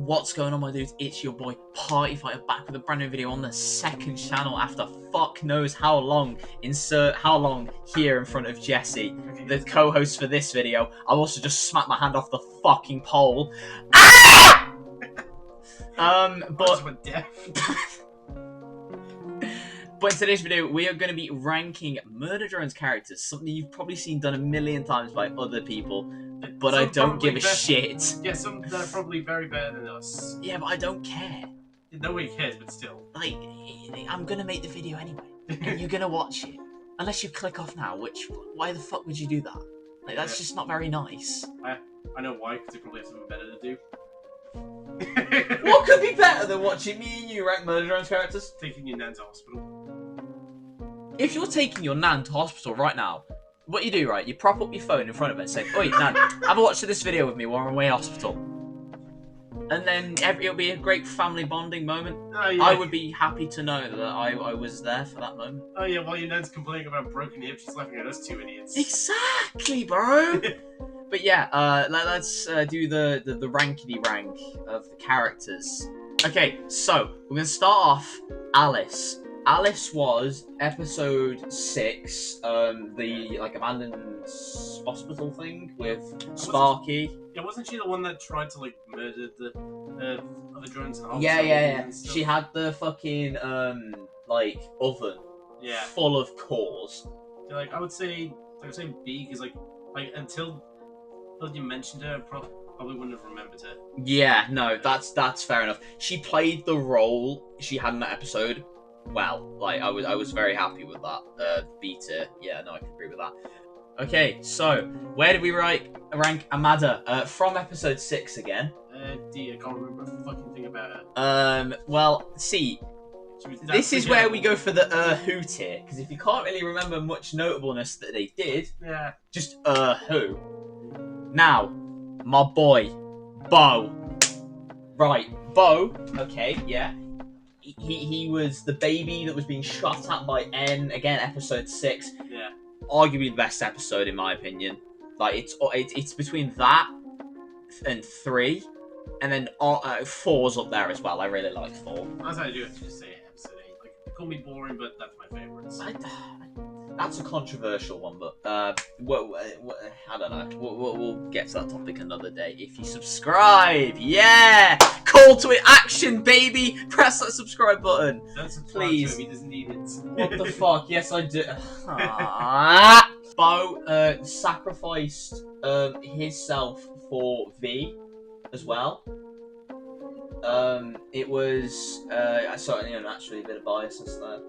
What's going on, my dudes? It's your boy Party Fighter back with a brand new video on the second channel after fuck knows how long. Insert how long here in front of Jesse, the co-host for this video. I'll also just smack my hand off the fucking pole. Ah! But in today's video, we are going to be ranking Murder Drone's characters, something you've probably seen done a million times by other people, but I don't give a shit. Yeah, some that are probably very better than us. Yeah, but I don't care. Nobody cares, but still. Like, I'm going to make the video anyway, and you're going to watch it. Unless you click off now, which, why the fuck would you do that? Like, that's just not very nice. I know why, because they probably have something better to do. What could be better than watching me and you rank Murder Drone's characters? Taking your nan to hospital. If you're taking your nan to hospital right now, what you do, right, you prop up your phone in front of it and say, "Oi, nan, have a watch of this video with me while we're away hospital." And then it'll be a great family bonding moment. Oh, yeah. I would be happy to know that I was there for that moment. Oh yeah, while your nan's complaining about broken hips, she's laughing at us two idiots. Exactly, bro! But yeah, let's do the rankedy rank of the characters. Okay, so we're gonna start off Alice. Alice was episode 6, the like abandoned hospital thing with Sparky. Yeah, wasn't she the one that tried to like murder the other drones in the hospital? Yeah. She had the fucking like oven, full of cores. Yeah, like I would say B, because like until you mentioned her, I probably wouldn't have remembered her. Yeah, no, that's fair enough. She played the role she had in that episode well. Like I was very happy with that. B tier. Yeah, no, I can agree with that. Okay, so where did we rank Amada? From episode 6 again. D, I can't remember a fucking thing about her. Well, see, this is where we go for the who tier, because if you can't really remember much notableness that they did, yeah, just who. Now, my boy, Beau. Right, Beau. Okay, yeah. He was the baby that was being shot at by N. Again, episode 6. Yeah. Arguably the best episode in my opinion. Like it's between that and 3, and then 4's up there as well. I really like 4. That's how I do it. Just say episode 8. Like, call me boring, but that's my favourites. That's a controversial one, but I don't know. We'll get to that topic another day. If you subscribe, yeah, call to action, baby. Press that subscribe button, please. He doesn't need it. What the fuck? Yes, I do. Beau sacrificed himself for V as well. It was so naturally a bit of biasness there.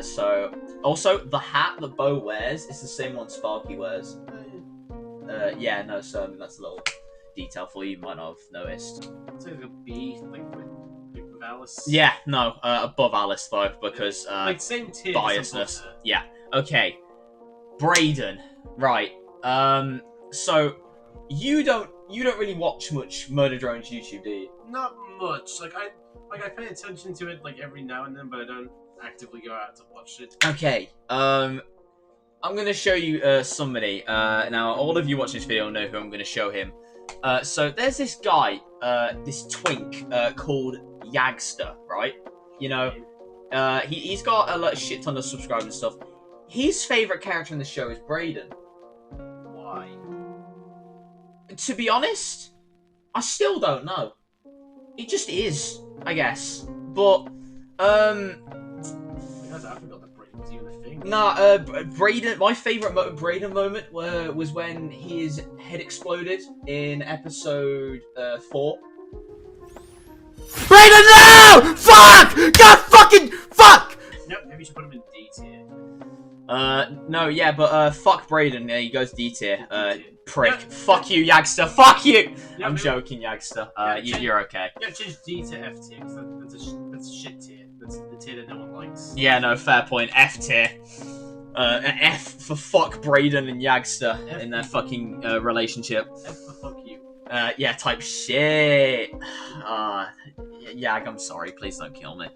So also the hat that Beau wears is the same one Sparky wears. Yeah, no, so that's a little detail for you. You might not have noticed. So it's a B, like with Alice. Yeah, no, above Alice though, because like same tier. Biasness. Yeah. Okay. Braiden. Right. So you don't really watch much Murder Drone's YouTube, do you? Not much. I pay attention to it like every now and then, but I don't actively go out to watch it. Okay. I'm gonna show you somebody. Now all of you watching this video know who I'm gonna show him. So there's this guy, this twink called Yagster, right? You know, he's got a shit ton of subscribers and stuff. His favorite character in the show is Braiden. Why? To be honest, I still don't know. It just is, I guess. But I forgot that Braiden was even a thing. Nah, Braiden. My favorite Braiden moment was when his head exploded in episode 4. Braiden, no! Fuck! God fucking fuck! No, maybe you should put him in D tier. No, yeah, but fuck Braiden. Yeah, he goes D tier. Prick. Yeah. Fuck you, Yagster. Fuck you. Yeah, I'm joking, Yagster. You're okay. Yeah, change D to F tier. Cause that's a shit tier. That's the tier that no one likes. Yeah, no, fair point. F tier. F for fuck Braiden and Yagster in their fucking relationship. F for fuck you. Yeah, type shit. Yag, I'm sorry. Please don't kill me.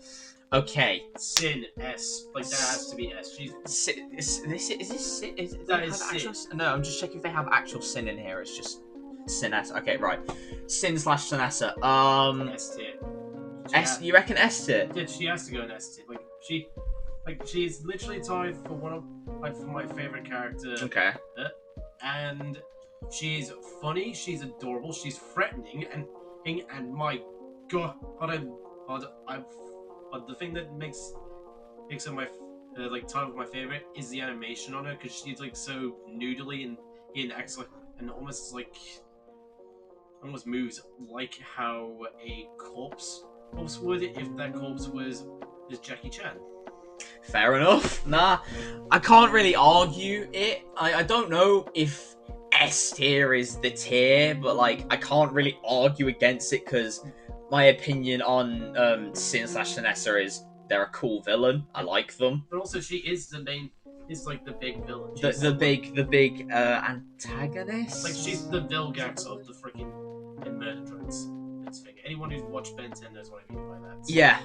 Okay. Sin S. Like that has to be S. Jesus. Is this sin? That is sin. No, I'm just checking if they have actual sin in here. It's just Cynessa. Okay, right. Cyn/Cynessa. S tier. You reckon S tier? Yeah, she has to go in S tier. She's literally tied for one of for my favorite character. Okay. And she's funny. She's adorable. She's threatening, and my god, the thing that makes her my title of my favorite is the animation on her, because she's like so noodly and acts like and almost moves like how a corpse would if that corpse was Jackie Chan. Fair enough. Nah, I can't really argue it. I don't know if S tier is the tier, but like I can't really argue against it because my opinion on Cyn/Cynessa is they're a cool villain. I like them. But also, she is the big villain. The big antagonist. Like she's the Vilgax of the freaking murder drones. Anyone who's watched Ben 10 knows what I mean by that. Yeah.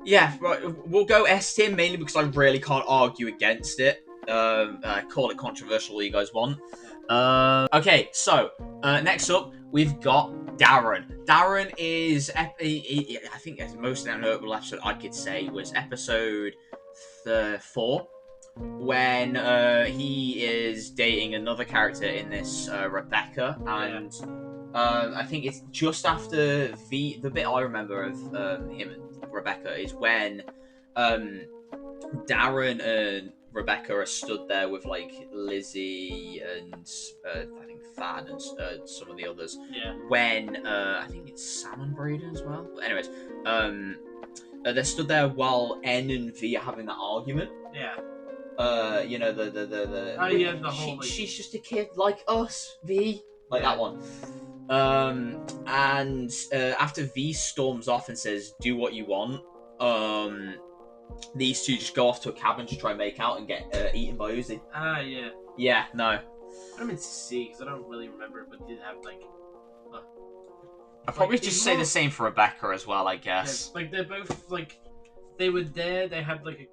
Yeah. Right. We'll go S tier mainly because I really can't argue against it. Call it controversial all you guys want. Okay. So next up we've got Darren. Darren is I think as most notable episode I could say was episode 4, when he is dating another character in this, Rebecca, and I think it's just after the bit I remember of him and Rebecca is when Darren and Rebecca are stood there with like Lizzy and I think Thad and some of the others. Yeah. When I think it's Sam and Braiden as well. But anyways, they're stood there while N and V are having that argument. Yeah. You know the oh yeah, the whole like... she's just a kid like us, V, like that one. And after V storms off and says, "Do what you want," these two just go off to a cabin to try and make out and get eaten by Uzi. Ah, yeah. Yeah, no. I meant to see because I don't really remember, but did have like. I'd probably just say the same for Rebecca as well, I guess. Yeah, like they're both like they were there. They had like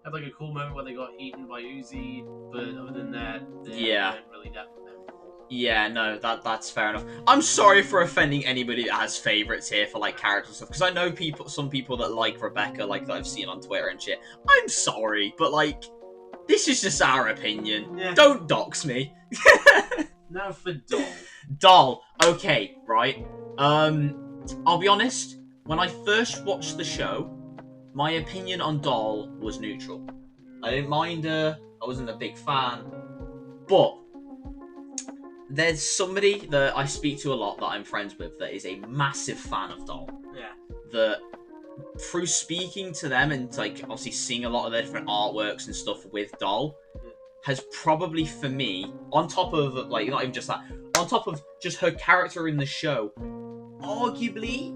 a cool moment where they got eaten by Uzi, but other than that, they weren't really that memorable. Yeah, no, that's fair enough. I'm sorry for offending anybody that has favorites here for like character stuff, because I know some people that like Rebecca, like that I've seen on Twitter and shit. I'm sorry, but like, this is just our opinion. Yeah. Don't dox me. Now for Doll. Doll. Okay, right. I'll be honest. When I first watched the show, my opinion on Doll was neutral. I didn't mind her. I wasn't a big fan. But there's somebody that I speak to a lot that I'm friends with that is a massive fan of Doll. Yeah. That through speaking to them and like obviously seeing a lot of their different artworks and stuff with Doll has probably for me, on top of like not even just that, on top of just her character in the show, arguably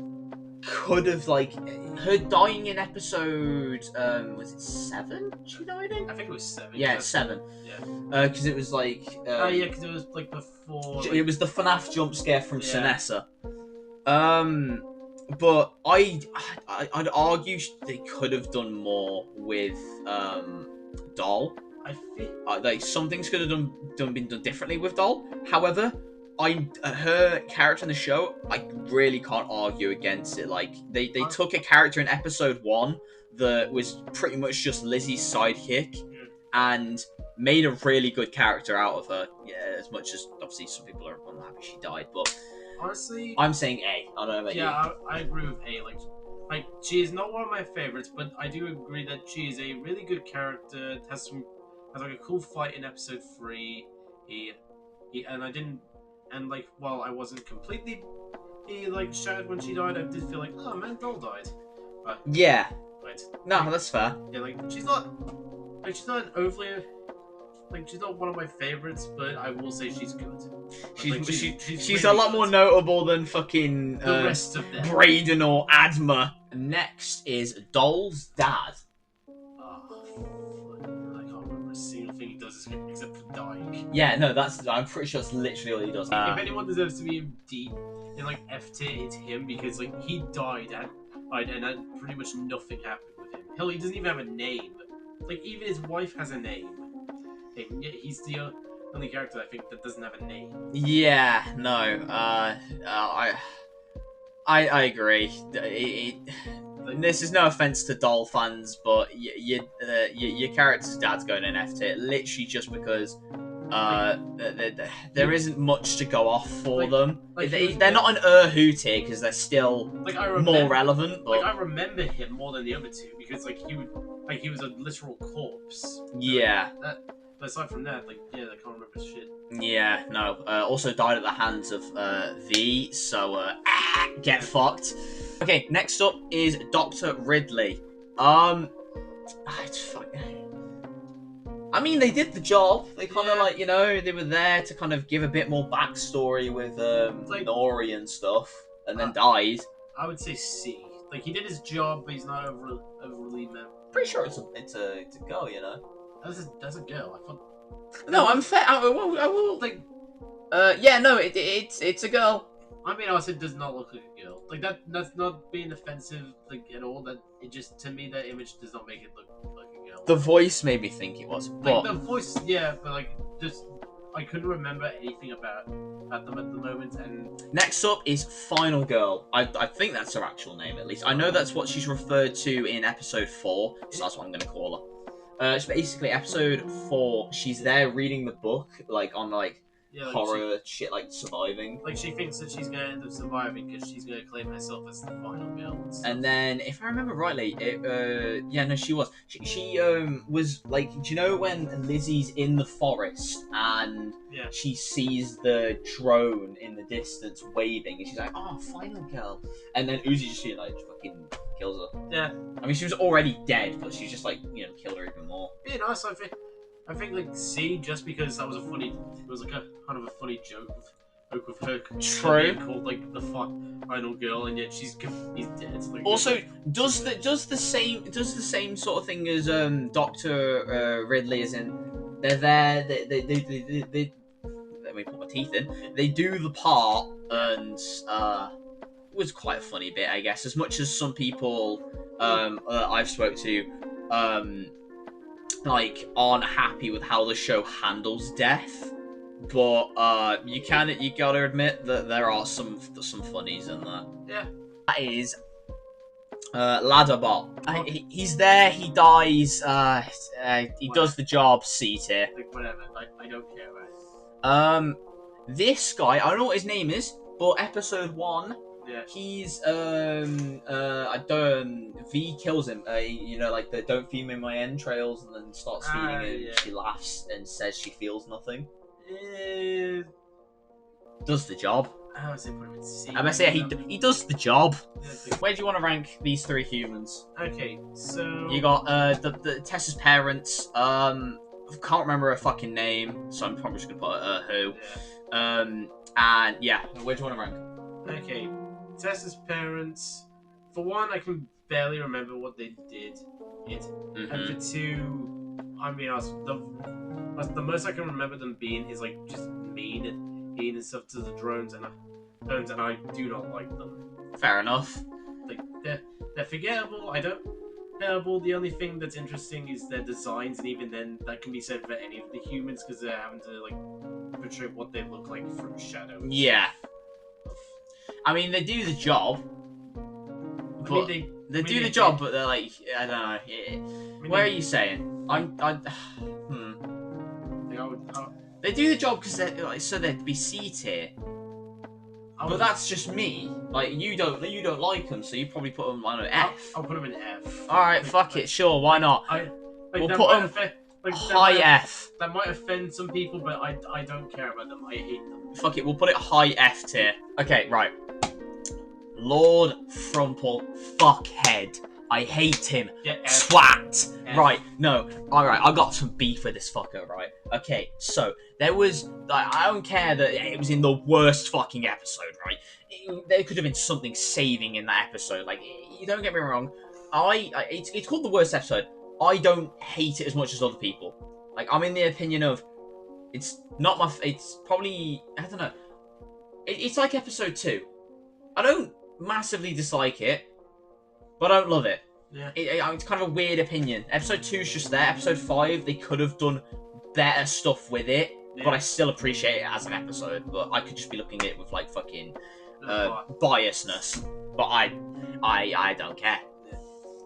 could have like her dying in episode was it 7 she died in? I think it was 7. Yeah, 7. Yeah. Because it was like yeah, because it was like before it was the FNAF jump scare from Yeah. Cynessa. But I'd argue they could have done more with Doll. I think Like some things could have been done differently with Doll. However, her character in the show, I really can't argue against it. Like they took a character in episode 1 that was pretty much just Lizzy's sidekick and made a really good character out of her. Yeah, as much as obviously some people are unhappy she died, but honestly, I'm saying A. I don't know about you. Yeah, I agree with A. Like she is not one of my favorites, but I do agree that she is a really good character. Has like a cool fight in episode 3. While I wasn't completely like shattered when she died, I did feel like, oh man, Doll died. But Yeah. right. No, that's fair. Yeah, like she's not an overly she's not one of my favorites, but I will say she's good. She's really a lot good. more notable than fucking The rest of them. Braiden or Adma. Next is Doll's dad. I can't remember a single thing he does except for dying. Yeah, no, I'm pretty sure that's literally all he does. If anyone deserves to be deep in like F tier, it's him, because like he died and pretty much nothing happened with him. Hell, he doesn't even have a name. Like even his wife has a name. And yet he's the only character I think that doesn't have a name. Yeah, no. I agree. This is no offense to doll fans, but your character's dad's going in F tier literally just because there isn't much to go off for them. They're not an who tier because they're still more relevant. But I remember him more than the other two because he was a literal corpse. Yeah. But aside from that, I can't remember shit. Yeah, no. Also died at the hands of V, so get fucked. Okay, next up is Dr. Ridley. It's fucking... I mean, they did the job. They kind of they were there to kind of give a bit more backstory with Nori and stuff, and then died. I would say C. He did his job, but he's not overly memorable. Pretty sure it's a girl, you know. That's a girl. I thought. No, I'm fair. I will. Yeah, no, it's a girl. I mean, also does not look like a girl. That's not being offensive at all. That it just to me that image does not make it look like a girl. The voice made me think it was, but the voice, yeah, but just I couldn't remember anything about them at the moment. And next up is Final Girl. I think that's her actual name, at least. I know that's what she's referred to in episode 4, so that's what I'm gonna call her. It's basically episode 4. She's there reading the book, on horror shit, surviving. She thinks that she's gonna end up surviving because she's gonna claim herself as the final girl. And then, if I remember rightly, she was. She was do you know when Lizzy's in the forest and she sees the drone in the distance waving, and she's like, "Oh, final girl," and then Uzi just fucking kills her. Yeah. I mean, she was already dead, but she's just killed her even more. Yeah, nice. I think C, just because that was a funny. It was a kind of a funny joke with her. True. Being called the final girl, and yet he's dead. Also, does the same sort of thing as Dr. Ridley, as in they're there. They let me put my teeth in. They do the part, and it was quite a funny bit, I guess. As much as some people I've spoke to aren't happy with how the show handles death, but you gotta admit that there are some funnies in there. Yeah. That is Ladderbot. He's there, he dies, he does the job, C tier. Whatever, I don't care about it. This guy, I don't know what his name is, but episode 1, he's V kills him. The don't feed me my entrails, and then starts feeding him. Yeah. She laughs and says she feels nothing. Does the job. I would say put him in C. I must say he does the job. Where do you want to rank these 3 humans? Okay, so you got the Tessa's parents. I can't remember her fucking name, so I'm probably just gonna put who. Yeah. And yeah, where do you want to rank? Okay. Tessa's parents, for one, I can barely remember what they did. And for 2, I mean, the most I can remember them being is just mean and stuff to the drones, and I do not like them. Fair enough. They're forgettable. The only thing that's interesting is their designs, and even then, that can be said for any of the humans because they're having to portray what they look like from shadows. Yeah. I mean, they do the job. But they do the job, but they're I don't know. Where are you saying? They do the job because they're so they'd be C tier. But that's just me. You don't like them, so you probably put them on F. I'll put them in F. All right, fuck it, sure, why not? We'll put them high F. That might offend some people, but I don't care about them. I hate them. Fuck it, we'll put it high F tier. Okay, right. Lord Frumplebucket. I hate him. Yeah, Swat. F. Right, no. Alright, I got some beef with this fucker, right? Okay, so, there was... I don't care that it was in the worst fucking episode, right? There could have been something saving in that episode. You don't get me wrong. It's called the worst episode. I don't hate it as much as other people. I'm in the opinion of... It's not my... It's probably... I don't know. It's like episode 2. I don't massively dislike it, but I don't love it. Yeah. It's kind of a weird opinion. Episode 2's just there. Episode 5, they could have done better stuff with it. but I still appreciate it as an episode. But I could just be looking at it with like fucking biasness. But I don't care.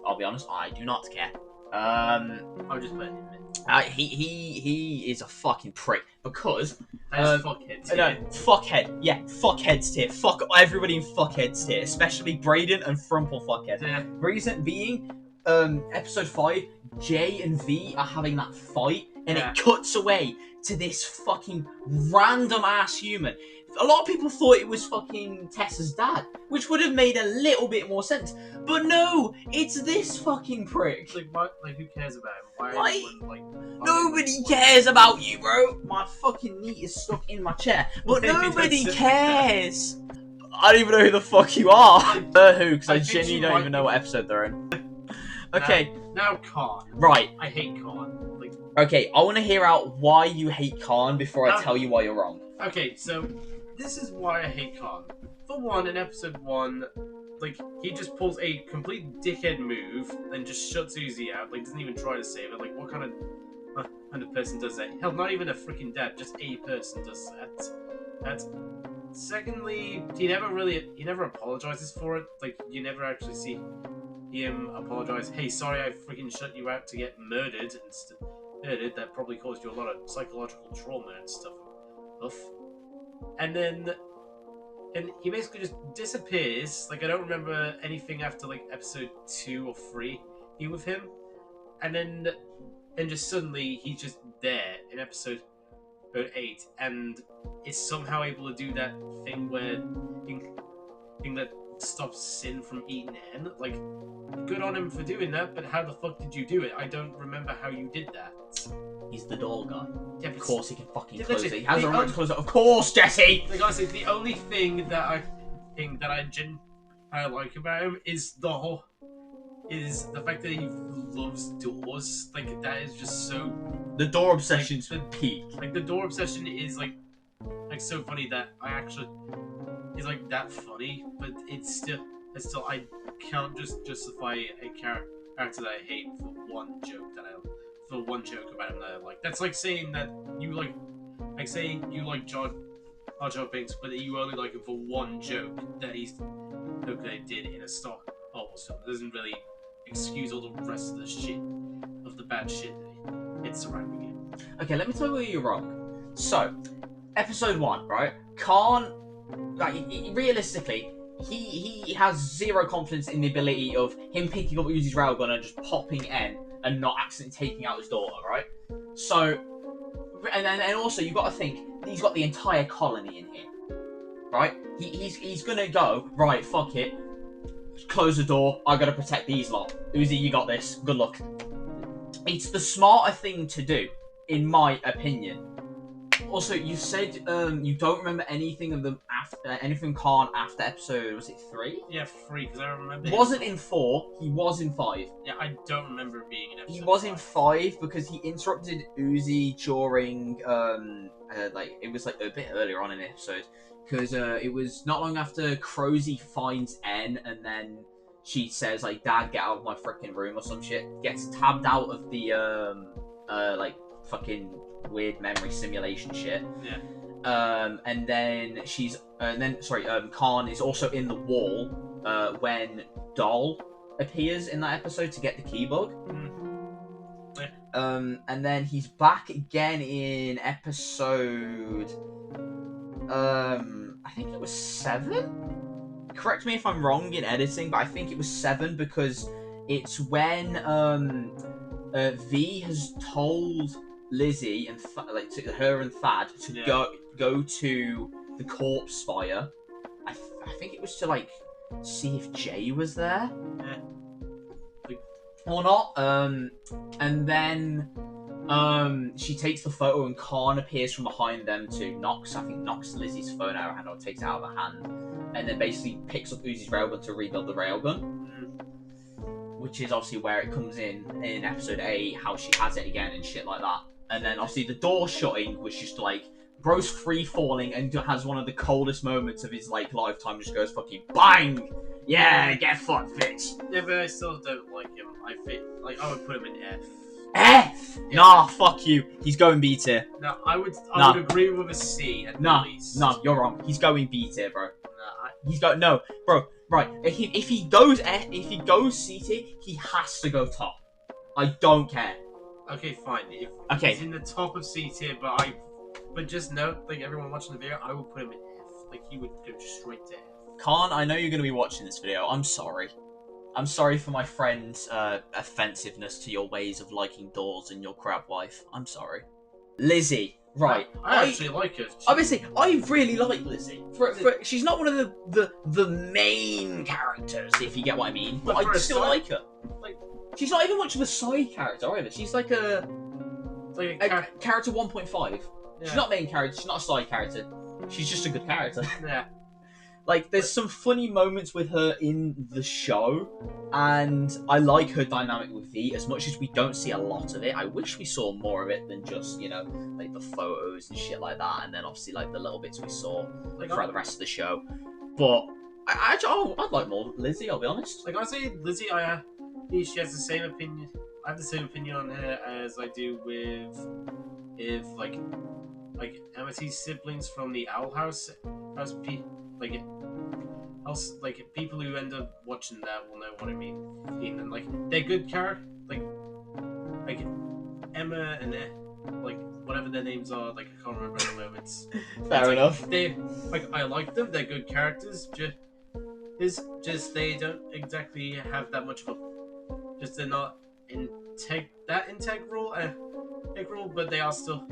I'll be honest, I do not care. I'll just put it in there. He is a fucking prick because That's fuckhead tier. no, fuckhead, yeah, fuckheads tier. Fuck everybody in fuckheads tier, especially Braiden and Frumplebucket. Yeah. Reason being, episode 5, J and V are having that fight, and Yeah. it cuts away to this fucking random ass human. A lot of people thought it was fucking Tessa's dad, which would have made a little bit more sense. But no, it's this fucking prick. Like, what? Like, who cares about him? Why? Why? Everyone, Nobody cares about you, bro. My fucking knee is stuck in my chair, but nobody cares. I don't even know who the fuck you are. Who? Because I I think genuinely you don't might even know be- what episode they're in. Okay, Now Khan. right. I hate Khan. Like, Okay, I want to hear out why you hate Khan before I tell you why you're wrong. okay, so this is why I hate Khan. For one, in episode 1, like, he just pulls a complete dickhead move and just shuts Uzi out. Like, doesn't even try to save it. Like, what kind of person does that? Hell, not even a freaking dad. Just a person does that. Secondly, he never apologizes for it. Like, you never actually see him apologize. Hey, sorry, I freaking shut you out to get murdered that probably caused you a lot of psychological trauma and stuff. And then he basically just disappears. Like, I don't remember anything after like episode 2 or 3 with him. And then just suddenly he's just there in episode 8 and is somehow able to do that thing where thing that stops Sin from eating N. Like, good on him for doing that, but how the fuck did you do it? I don't remember how you did that. He's the door guy. Yeah, Of course he can fucking Yeah, close it. literally, He has the a right to close it. Of course, Jesse! Like, honestly, the only thing that I like about him is the fact that he loves doors. Like, that is just so. The door obsession's peak. Like, the door obsession is like so funny that I actually is like that funny, but it's still I can't just justify a character that I hate for one joke about him that I like. That's like saying that you like saying you like Jar Jar Binks, but you only like him for one joke that he did in a Star Wars film. It doesn't really excuse all the rest of the shit, of the bad shit that it's surrounding him. Okay, let me tell you where you're wrong. So, episode 1, right? Khan, like, realistically, he has zero confidence in the ability of him picking up Uzi's railgun and just popping N and not accidentally taking out his daughter, right? So, and also you've got to think he's got the entire colony in here, right? He's gonna go, right, fuck it, close the door, I gotta protect these lot. Uzi, you got this, good luck. It's the smarter thing to do, in my opinion. Also, you said you don't remember anything of them anything Khan after episode, was it 3? Yeah, 3, because I remember. He wasn't in 4, he was in 5. Yeah, I don't remember being in episode. He was in 5. 5 because he interrupted Uzi during like it was like a bit earlier on in the episode, because it was not long after Crozy finds N and then she says like, "Dad, get out of my freaking room" or some shit. Gets tabbed out of the like fucking weird memory simulation shit. Yeah. And then Khan is also in the wall when Doll appears in that episode to get the key bug. Yeah. And then he's back again in episode I think it was 7? Correct me if I'm wrong in editing, but I think it was 7 because it's when V has told Lizzy and to her and Thad to go to the corpse fire. I think it was to like see if Jay was there. Yeah. Or not. And then she takes the photo and Khan appears from behind them to knocks Lizzy's phone out of her hand or takes it out of her hand, and then basically picks up Uzi's railgun to rebuild the railgun. Which is obviously where it comes in episode 8, how she has it again and shit like that. And then obviously the door shutting was just like, bro's free falling and has one of the coldest moments of his like lifetime. Just goes fucking bang, yeah, get fucked, bitch. Yeah, but I still don't like him. I would put him in F F. Yeah. Nah, fuck you. He's going B tier. No, I would Nah. agree with a C at the Nah, least. nah, you're wrong. He's going B tier, bro. Nah, He's going no, bro. Right, if he goes C tier, he has to go top. I don't care. okay, fine. If Okay. he's in the top of C tier, but just note, like everyone watching the video, I would put him in F. Like he would go straight to F. Khan, I know you're going to be watching this video. I'm sorry. I'm sorry for my friend's offensiveness to your ways of liking dolls and your crab wife. I'm sorry. Lizzy, right. I actually like her. Obviously, I really like Lizzy. She's not one of the main characters, if you get what I mean. But I still like her. Like, she's not even much of a side character either. She's like a character 1.5. Yeah. She's not main character. She's not a side character. She's just a good character. Yeah. Like, there's some funny moments with her in the show, and I like her dynamic with V. As much as we don't see a lot of it, I wish we saw more of it than just, you know, like the photos and shit like that, and then obviously like the little bits we saw throughout the rest of the show. But I'd like more Lizzy, I'll be honest. Like I say, Lizzy, she has the same opinion. I have the same opinion on her as I do with like Amity's siblings from the Owl House. Like people who end up watching that will know what I mean. And like they're good characters, like Emma and like whatever their names are. Like I can't remember at the moment. Fair enough. They I like them. They're good characters. Just they don't exactly have that much of a. Just they're not integral, but they are still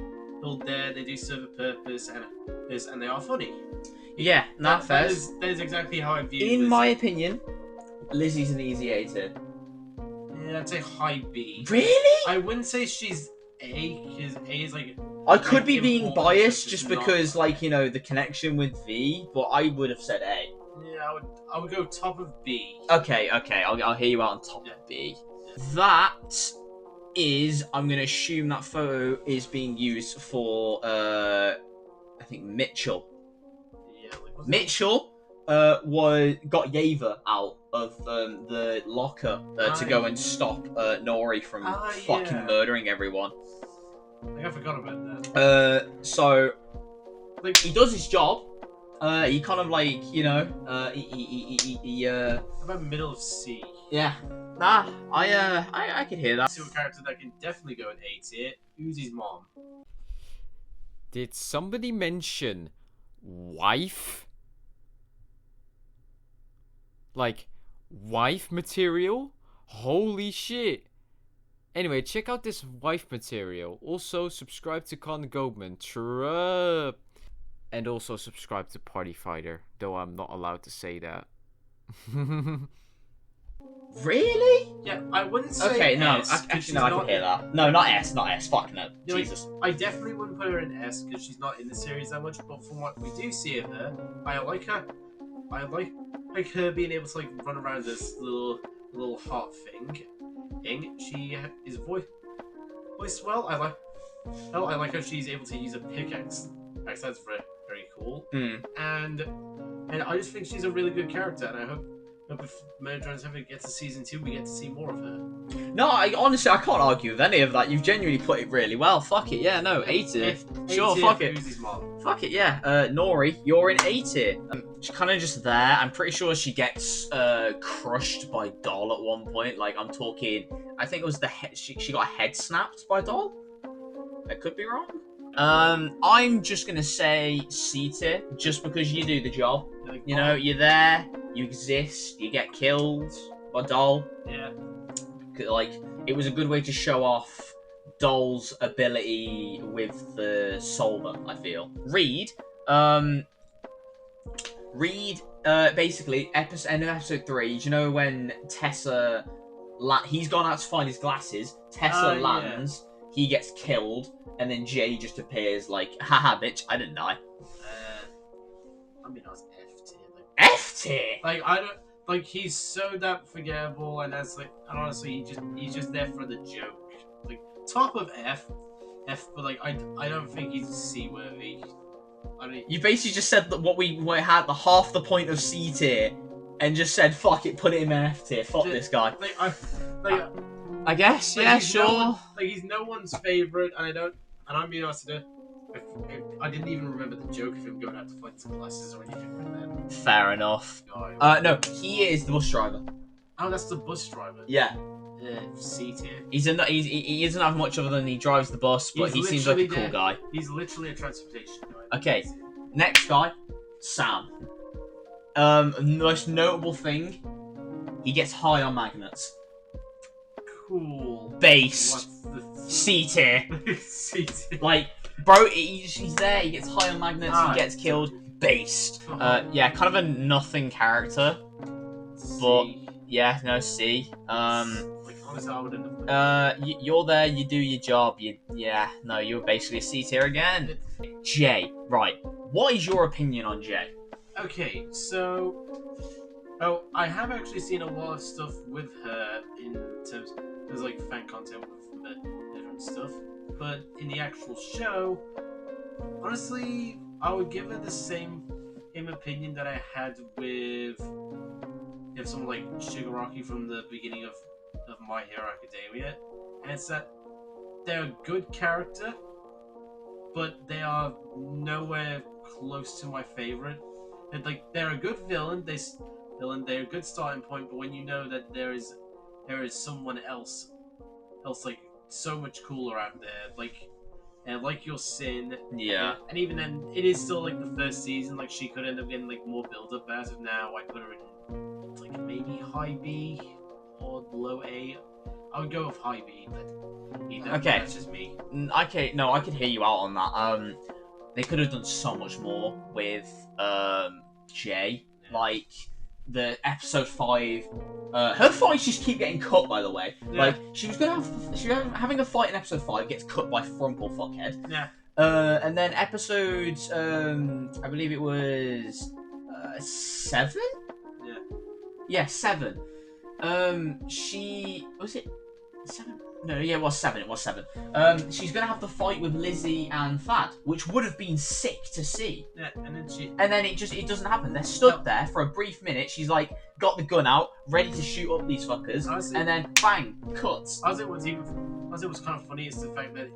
there. They do serve a purpose, and they are funny. Yeah, not fair. That is exactly how I view. In my opinion, Lizzy's an easy A tier. Yeah, I'd say high B. Really? I wouldn't say she's A, because A is like. I could be being important, biased but just it's because, not. like, you know, the connection with V, but I would have said A. Yeah, I would go top of B. Okay, I'll hear you out on top of B. That is, I'm going to assume that photo is being used for, I think, Mitchell. Yeah, like, Mitchell got Yeva out of the locker to go and stop Nori from fucking murdering everyone. Like, I forgot about that. So Like, he does his job. He kind of like, you know, he how about middle of C? yeah. Nah, I could hear that. To a character that can definitely go in A tier. Uzi's mom. Did somebody mention wife? Like, wife material? Holy shit. Anyway, check out this wife material. Also, subscribe to Con Goldman. And also subscribe to Party Fighter, though I'm not allowed to say that. Really? Yeah, I wouldn't say Okay, no. S, 'cause Actually, she's no, I not can hear in- that. No, not S, not S. Fuck no. Yeah, like, Jesus. I definitely wouldn't put her in S because she's not in the series that much. But from what we do see of her, I like her. I like her being able to like run around this little heart thing. She is voiced well. I like how she's able to use a pickaxe. That's very very cool. And I just think she's a really good character, and I hope if Murderers ever gets a season 2, we get to see more of her. No, honestly, I can't argue with any of that. You've genuinely put it really well. Fuck it, yeah, no, A tier. Sure, fuck it. Uzi's mom. Fuck it, yeah. Nori, you're in A tier. She's kind of just there. I'm pretty sure she gets crushed by Doll at one point. Like, I'm talking, I think it was the head. She got a head snapped by Doll. I could be wrong. I'm just gonna say C tier, just because you do the job. Like, You know, you're there, you exist, you get killed by Doll. yeah. Like, it was a good way to show off Doll's ability with the solver, I feel. Reed, basically, end of episode 3, do you know when Tessa, he's gone out to find his glasses, Tessa lands, he gets killed, and then Jay just appears like, haha, bitch, I didn't die. I mean, I was F tier. F tier? Like, I don't. Like, he's so that forgettable, and that's like, and honestly, he's just there for the joke. Like, top of F, but like, I don't think he's C worthy. I mean, You basically just said that what we had the half the point of C tier, and just said, fuck it, put it in F tier, fuck this guy. I guess, Like, yeah, he's sure. He's no one's favorite, and I'm being honest with you. I didn't even remember the joke of him going out to find sunglasses or anything like that. Fair enough. No, he is the bus driver. Oh, that's the bus driver. Yeah. C tier. He doesn't have much other than he drives the bus, but he seems like a cool guy. He's literally a transportation guy. Okay, next guy, Sam. Most notable thing, he gets high on magnets. Cool. Based. C tier. C tier. Like, bro, he's there, he gets high on magnets, he gets killed. Based. Yeah, kind of a nothing character. But, yeah, no, C. You're there, you do your job, you're basically a C tier again. J, right. What is your opinion on J? Okay, so... Oh, I have actually seen a lot of stuff with her in terms... There's, like, fan content with the different stuff. But in the actual show, honestly, I would give her the same opinion that I had with... If someone like Shigaraki from the beginning of My Hero Academia, and it's that they're a good character, but they are nowhere close to my favorite. They're a good villain. They're a good starting point, but when you know that there is someone else like so much cooler out there, like your Sin. Yeah. And even then, it is still like the first season. Like she could end up getting like more build up as of now. I put her in like maybe high B or low A. I would go with high B, but okay, that's just me. Okay, no, I could hear you out on that. They could have done so much more with Jay. Yeah. Like the episode 5, her fights just keep getting cut. By the way, Yeah. like she was having a fight in episode 5, gets cut by Frumplebucket. Yeah. And then episode, I believe it was 7. Yeah. Yeah, 7. She was it 7? No, yeah, it was 7. It was 7. She's gonna have the fight with Lizzy and Thad, which would have been sick to see. Yeah, and then it doesn't happen. They're stood there for a brief minute. She's like got the gun out, ready to shoot up these fuckers, and then bang, cuts. As it was kind of funny is the fact that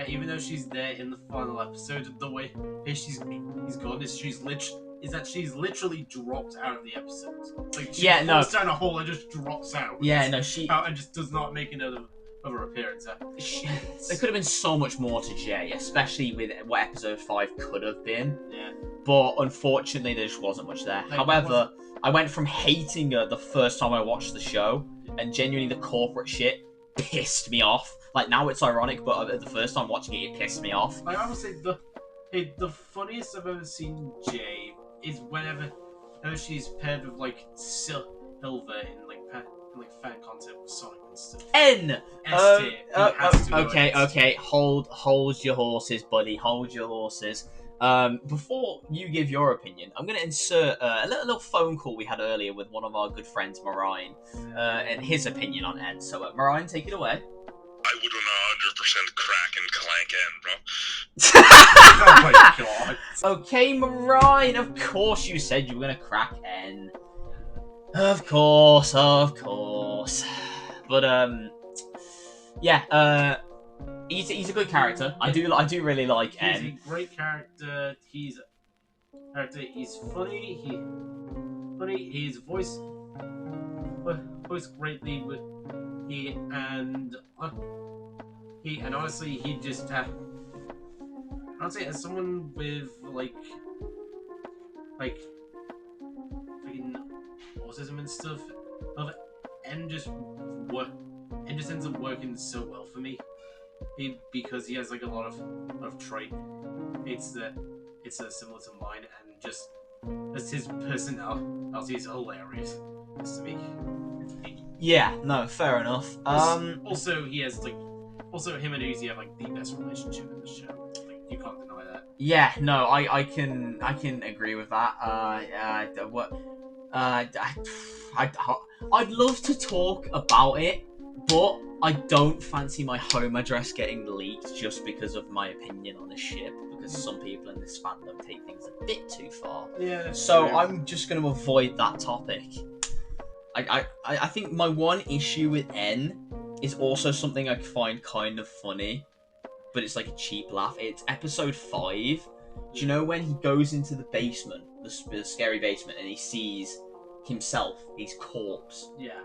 even though she's there in the final episode, the way he's gone is she's literally dropped out of the episode. Like she falls down a hole and just drops out. Yeah, no, she out and just does not make another appearance. There could have been so much more to Jay, especially with what episode 5 could have been. Yeah. But unfortunately, there just wasn't much there. However, I went from hating her the first time I watched the show, and genuinely the corporate shit pissed me off. Like now it's ironic, but the first time watching it pissed me off. Like I would say the funniest I've ever seen Jay is whenever she's paired with like Silver in like fan content with Sonic and stuff. N. Okay. Hold your horses, buddy. Hold your horses. Before you give your opinion, I'm going to insert a little phone call we had earlier with one of our good friends, Mariah, and his opinion on N. So, Mariah, take it away. I would 100% crack and clank N, bro. Oh my god. Okay, Mariah, of course you said you were going to crack N. Of course. But, yeah, he's a good character. I do really like N. He's a great character. He's funny. He's voiced greatly with and honestly he just honestly as someone with like freaking autism and stuff, and just ends up working so well for me. Because he has like a lot of trait. It's similar to mine, and just his personality is hilarious to me. Yeah, no, fair enough. Also he has him and Uzi have like the best relationship in the show. Like you can't deny that. Yeah, no, I can agree with that. I'd love to talk about it, but I don't fancy my home address getting leaked just because of my opinion on this ship, because some people in this fandom take things a bit too far. Yeah. So true. I'm just going to avoid that topic. I think my one issue with N is also something I find kind of funny, but it's like a cheap laugh. It's episode 5. Do you know when he goes into the basement, the scary basement, and he sees himself, his corpse, Yeah.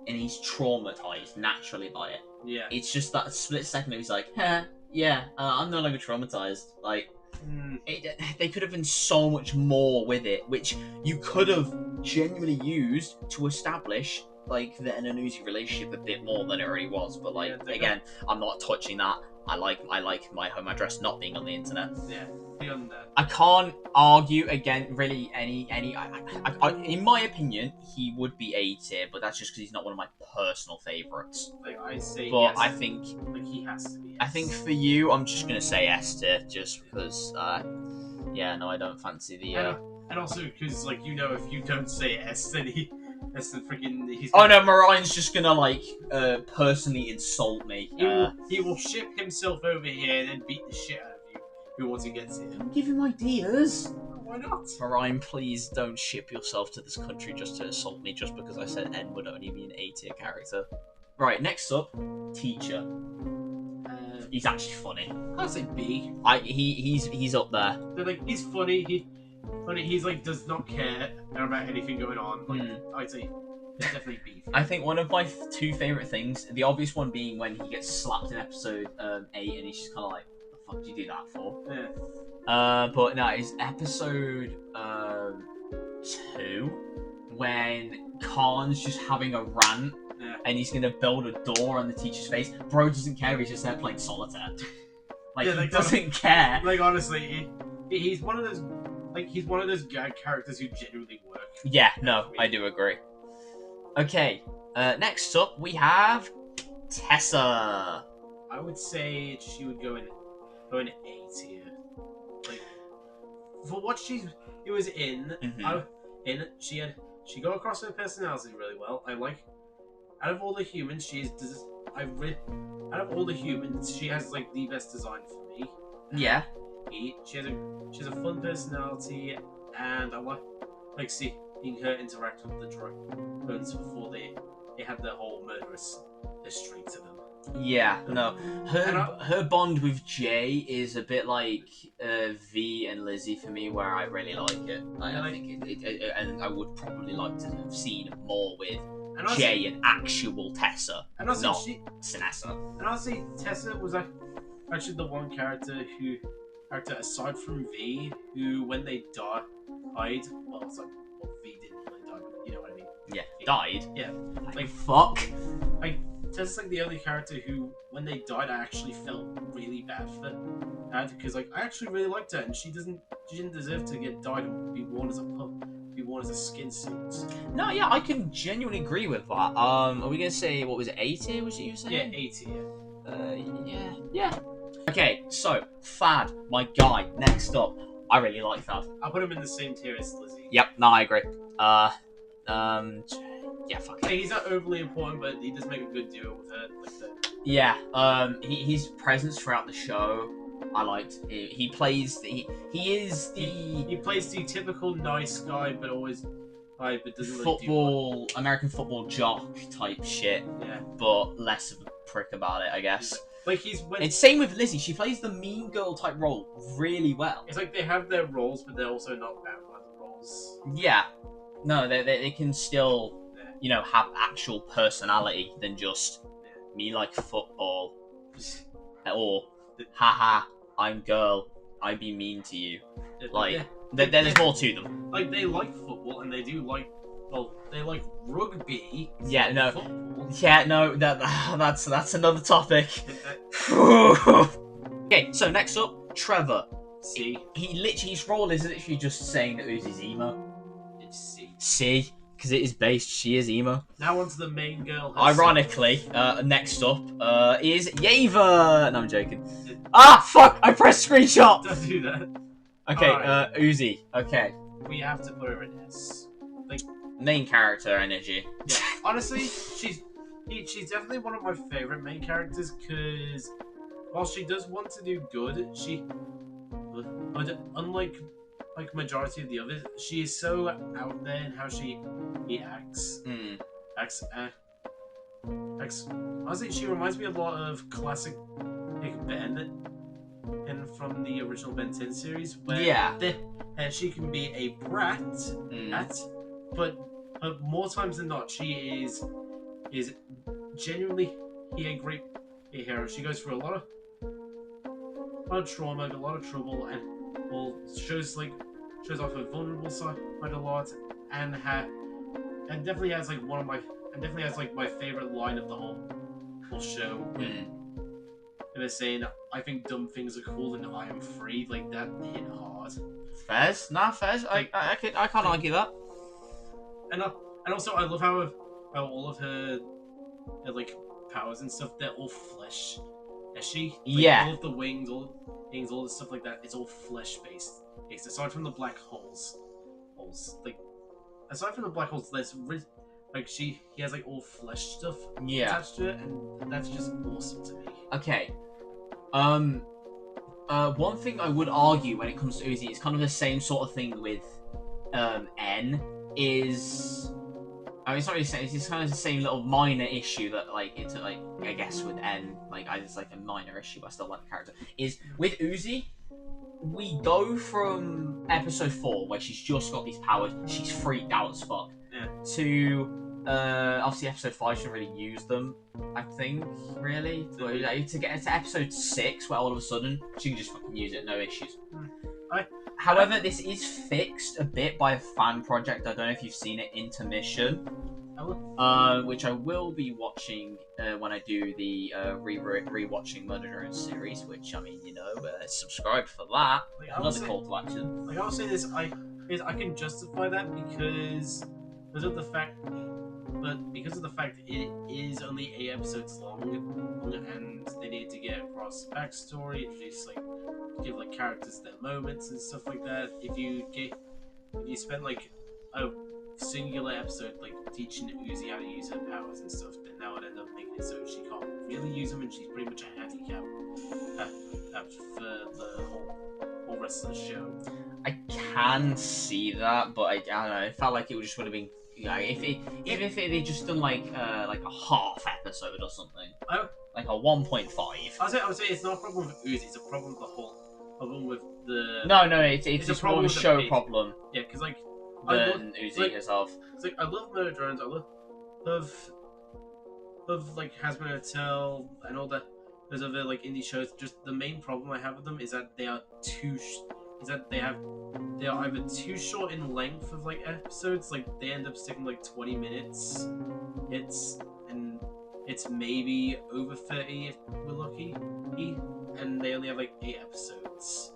and he's traumatized naturally by it? Yeah. It's just that split second of he's like, yeah, I'm no longer traumatized. Like, they could have been so much more with it, which you could have genuinely used to establish like the and Uzi relationship a bit more than it already was. But like, again, I'm not touching that. I like my home address not being on the internet. Yeah, beyond that. I can't argue again. Really, any. In my opinion, he would be A tier, but that's just because he's not one of my personal favorites. Like I say, But yes, I think like he has to be. I think for you, I'm just gonna say S tier, just because. Yeah, no, I don't fancy the. And also because, like, you know, if you don't say S, then that's the freaking. Oh no, Marion's just gonna like personally insult me. He will ship himself over here and then beat the shit out of you. Who once he gets here? Don't give him ideas. Why not? Marion, please don't ship yourself to this country just to insult me, just because I said N would only be an A tier character. Right, next up, teacher. He's actually funny. I'd say B. He's up there. They're like, he's funny. He's like does not care about anything going on. Like I'd say definitely B. I think one of my 2 favorite things, the obvious one being when he gets slapped in episode 8, and he's just kind of like, "The fuck did you do that for?" Yeah. But no, it's episode 2 when Khan's just having a rant. Yeah. And he's gonna build a door on the teacher's face. Bro doesn't care. He's just there playing solitaire. Like, he doesn't care. Like honestly, he's one of those. Like he's one of those gag characters who genuinely work. Yeah, no, I do agree. Okay, next up we have Tessa. I would say she would go in A tier. Like for what she was in, she got across her personality really well. I like. Out of all the humans, she has like the best design for me. Yeah. She has a fun personality, and I like seeing her interact with the drones before they have their whole murderous history to them. Yeah, no. Her bond with Jay is a bit like V and Lizzy for me, where I really like it. I think it and I would probably like to have seen more with Jay and actual Tessa, and also not Cynessa. And honestly, Tessa was actually the one character aside from V who, when they died, well, it's like, well, V didn't really die, but you know what I mean. Yeah, died. Yeah, like fuck. Like Tessa's like the only character who, when they died, I actually felt really bad for her, because like I actually really liked her, and she didn't deserve to get died and be worn as a pup. Be worn as a skin suit. No, yeah, I can genuinely agree with that. Are we gonna say, what was it, A tier? Was it you saying? Yeah, A tier. Yeah. Okay, so Thad, my guy. Next up, I really like Thad. I'll put him in the same tier as Lizzy. Yep, no, I agree. Yeah, fuck it. Hey, he's not overly important, but he does make a good duo with her. Like that. Yeah. His presence throughout the show, I liked. He plays the. He plays the typical nice guy, but always, but doesn't really football, American football jock type shit. Yeah. But less of a prick about it, I guess. Like It's same with Lizzy. She plays the mean girl type role really well. It's like they have their roles, but they're also not bound by the roles. Yeah. No, they can still, have actual personality than just me like football, or haha, I'm girl, I be mean to you. Like, there's more to them. Like, they like football, and they do like, they like rugby. Yeah, no. Football. Yeah, no, that's another topic. Okay, so next up, Trevor. C. His role is literally just saying that Uzi's emo. It's C. C, because it is based, she is emo. Now onto the main girl. Ironically, next up is Yeva. No, I'm joking. Fuck! I pressed screenshot! Don't do that. Okay, Right. Uzi. Okay. We have to put her in S. Like, main character energy. Yeah, honestly, she's definitely one of my favorite main characters, because while she does want to do good, but unlike majority of the others, she is so out there in how she acts. Honestly, she reminds me a lot of classic Ben, and from the original Ben 10 series, where she can be a brat, but more times than not, she is genuinely a great hero. She goes through a lot of trauma, a lot of trouble, and shows off her vulnerable side a lot, and definitely has my favorite line of the whole show. And they're saying, "I think dumb things are cool and I am free." Like that hit hard. Fairs? Nah, fairs. I can't argue that. And also I love how all of her like powers and stuff, they're all flesh. All of the wings, all the stuff like that, it's all flesh based. Aside from the black holes, he has like all flesh stuff attached to it, and that's just awesome to me. Okay. One thing I would argue when it comes to Uzi, it's kind of the same sort of thing with N is. I mean, it's not really saying, it's kind of the same little minor issue that, like, it's like, I guess with N, like, it's like a minor issue, but I still like the character. Is with Uzi, we go from episode 4, where she's just got these powers, she's freaked out as fuck, to obviously episode 5, she didn't really use them, I think, really. To get to episode 6, where all of a sudden she can just fucking use it, no issues. However, this is fixed a bit by a fan project. I don't know if you've seen it, Intermission, which I will be watching when I do the rewatching Murder Drone series. Which, I mean, subscribe for that. Another call to action. Like I will say this, I can justify that because of the fact it is only 8 episodes long, and they need to get across backstory, introduce give characters their moments and stuff like that. If you spend like a singular episode teaching Uzi how to use her powers and stuff, then that would end up making it so she can't really use them, and she's pretty much a handicap for the whole rest of the show. I can see that, but I don't know. It felt like it would have been. If they had just done like a half episode or something, like a 1.5. I would say it's not a problem with Uzi. It's a problem with the whole. Problem with the. No, it's just more of a show problem. Yeah, because than Uzi herself. It's I love Murder Drones. I love Hasbro Hotel and all that. Those other indie shows. Just the main problem I have with them is that they are they are either too short in length of episodes. They end up sticking 20 minutes. It's maybe over 30 if we're lucky, and they only have 8 episodes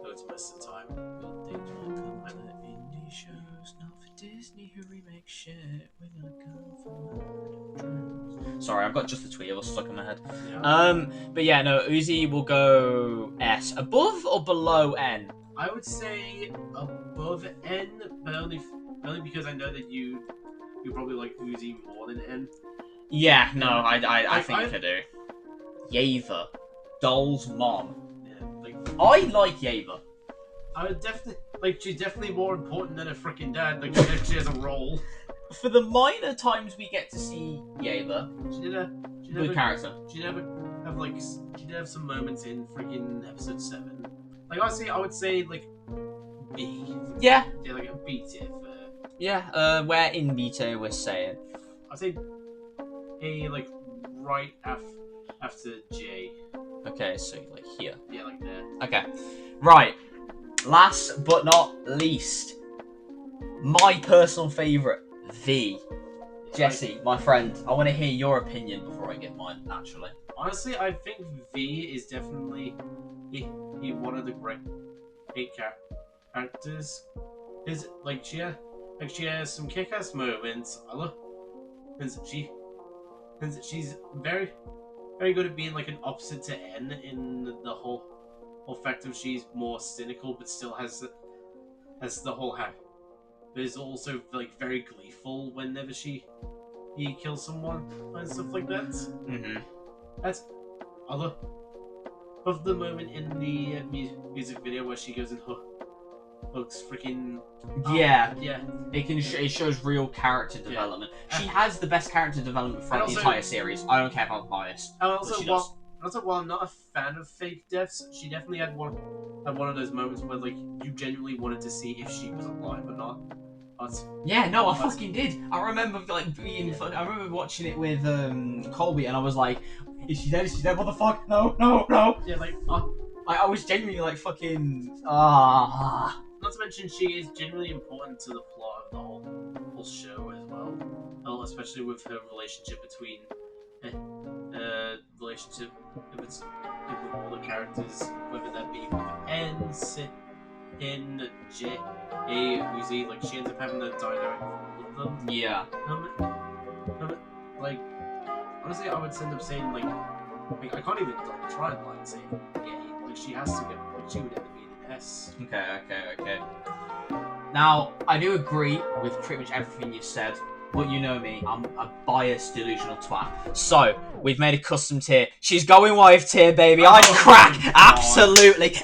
most of the time. Good things will come out of indie shows, not for Disney who remake shit. We're gonna go for Sorry, I've got just the tweet of us stuck in my head. Yeah. But yeah, no, Uzi will go S. Above or below N? I would say above N, but only because I know that you probably like Uzi more than N. Yeah, no, I think I do. Yeva, Doll's mom. Yeah, I like Yeva. I would definitely she's definitely more important than her freaking dad. She has a role. For the minor times we get to see Yeva, good character. She did have some moments in freaking episode 7. Honestly, I would say B. Yeah. Yeah, a B tier for. Yeah, where in beta we're saying. I'd say A, right after J. Okay, so here. Yeah, there. Okay, right. Last but not least, my personal favourite, V. Jesse, my friend, I want to hear your opinion before I give mine, naturally. Honestly, I think V is definitely one of the great characters. She has some kick-ass moments. I love, and she's very, very good at being an opposite to N in the whole fact of she's more cynical, but still has the whole happy. But is also very gleeful whenever he kills someone and stuff like that. Mm-hmm. I love the moment in the music video where she goes and looks freaking. Yeah. Yeah. It shows real character development. She has the best character development throughout the also- entire series. I don't care if I'm biased. And but she also, does. while I'm not a fan of fake deaths, she definitely had one of those moments where like you genuinely wanted to see if she was alive or not. Yeah, no, I fucking did. I remember like being. I remember watching it with Colby, and I was like, "Is she dead? Is she dead? What the fuck? No, no, no!" Yeah, like I was genuinely like fucking. Ah. not to mention she is genuinely important to the plot of the whole show as well. Especially with her relationship between relationship with all the characters, whether that be with N, Sit, in J, A, Lizzy, like she ends up having a dynamic with all of them. Yeah. Like honestly, I would end up saying like I can't even like try and like say A. Like she has to get like she would end up being an S. Okay. Now, I do agree with pretty much everything you said, but you know me, I'm a biased, delusional twat. So, we've made a custom tier. She's going wife tier, baby. I crack! God. Absolutely!